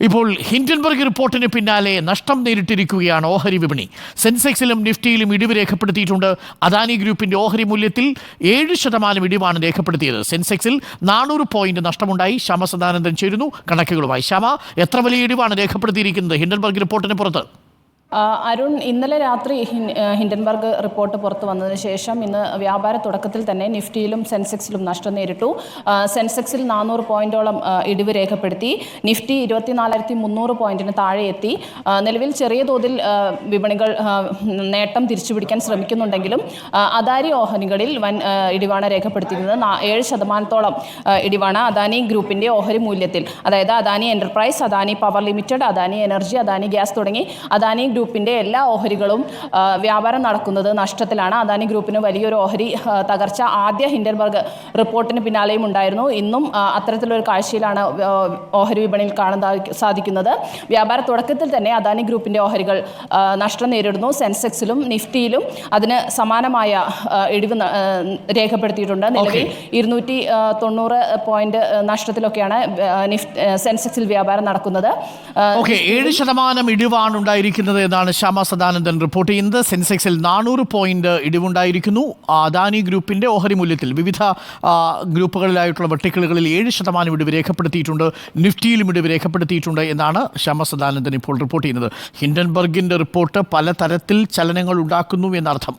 ഇപ്പോൾ ഹിൻഡൻബർഗ് റിപ്പോർട്ടിന് പിന്നാലെ നഷ്ടം നേരിട്ടിരിക്കുകയാണ് ഓഹരി വിപണി. സെൻസെക്സിലും നിഫ്റ്റിയിലും ഇടിവ് രേഖപ്പെടുത്തിയിട്ടുണ്ട്. അദാനി ഗ്രൂപ്പിന്റെ ഓഹരി മൂല്യത്തിൽ 7% ഇടിവാണ് രേഖപ്പെടുത്തിയത്. സെൻസെക്സിൽ 400 പോയിന്റ് നഷ്ടമുണ്ടായി. ശ്യാമ സദാനന്ദൻ ചേരുന്നു കണക്കുകളുമായി. ശ്യാമ, എത്ര വലിയ ഇടിവാണ് രേഖപ്പെടുത്തിയിരിക്കുന്നത് ഹിൻഡൻബർഗ് റിപ്പോർട്ടിന് പുറത്ത്? അരുൺ, ഇന്നലെ രാത്രി ഹിൻഡൻബർഗ് റിപ്പോർട്ട് പുറത്തു വന്നതിന് ശേഷം ഇന്ന് വ്യാപാര തുടക്കത്തിൽ തന്നെ നിഫ്റ്റിയിലും സെൻസെക്സിലും നഷ്ടം നേരിട്ടു. സെൻസെക്സിൽ 400 പോയിന്റോളം ഇടിവ് രേഖപ്പെടുത്തി. നിഫ്റ്റി 24,300 പോയിന്റിന് താഴെ എത്തി. നിലവിൽ ചെറിയ തോതിൽ വിപണികൾ നേട്ടം തിരിച്ചുപിടിക്കാൻ ശ്രമിക്കുന്നുണ്ടെങ്കിലും അദാനി ഓഹരികളിൽ വൻ ഇടിവാണ് രേഖപ്പെടുത്തിയിരുന്നത്. 7% ഇടിവാണ് അദാനി ഗ്രൂപ്പിന്റെ ഓഹരി മൂല്യത്തിൽ. അതായത് Adani enterprise, Adani power limited, Adani energy, Adani gas തുടങ്ങി അദാനി ഗ്രൂപ്പിന്റെ എല്ലാ ഓഹരികളും വ്യാപാരം നടക്കുന്നത് നഷ്ടത്തിലാണ്. അദാനി ഗ്രൂപ്പിന് വലിയൊരു ഓഹരി തകർച്ച ആദ്യ ഹിൻഡൻബർഗ് റിപ്പോർട്ടിന് പിന്നാലെയും ഉണ്ടായിരുന്നു. ഇന്നും അത്തരത്തിലൊരു കാഴ്ചയിലാണ് ഓഹരി വിപണിയിൽ കാണാൻ സാധിക്കുന്നത്. വ്യാപാര തുടക്കത്തിൽ തന്നെ അദാനി ഗ്രൂപ്പിന്റെ ഓഹരികൾ നഷ്ടം നേരിടുന്നു. സെൻസെക്സിലും നിഫ്റ്റിയിലും അതിന് സമാനമായ ഇടിവ് രേഖപ്പെടുത്തിയിട്ടുണ്ട്. നിലവിൽ 290 പോയിന്റ് നഷ്ടത്തിലൊക്കെയാണ് സെൻസെക്സിൽ വ്യാപാരം നടക്കുന്നത്. 7% ഇടിവാണ് ഉണ്ടായിരിക്കുന്നത് എന്നാണ് ശ്യാമ സദാനന്ദൻ റിപ്പോർട്ട് ചെയ്യുന്നത്. സെൻസെക്സിൽ 400 പോയിന്റ് ഇടിവുണ്ടായിരിക്കുന്നു. അദാനി ഗ്രൂപ്പിന്റെ ഓഹരി മൂല്യത്തിൽ വിവിധ ഗ്രൂപ്പുകളിലായിട്ടുള്ള വെർട്ടിക്കലുകളിൽ 7% ഇടിവ് രേഖപ്പെടുത്തിയിട്ടുണ്ട്. നിഫ്റ്റിയിലും ഇടിവ് രേഖപ്പെടുത്തിയിട്ടുണ്ട് എന്നാണ് ശ്യാമ സദാനന്ദൻ ഇപ്പോൾ റിപ്പോർട്ട് ചെയ്യുന്നത്. ഹിൻഡൻബർഗിന്റെ റിപ്പോർട്ട് പലതരത്തിൽ ചലനങ്ങൾ ഉണ്ടാക്കുന്നു എന്നർത്ഥം.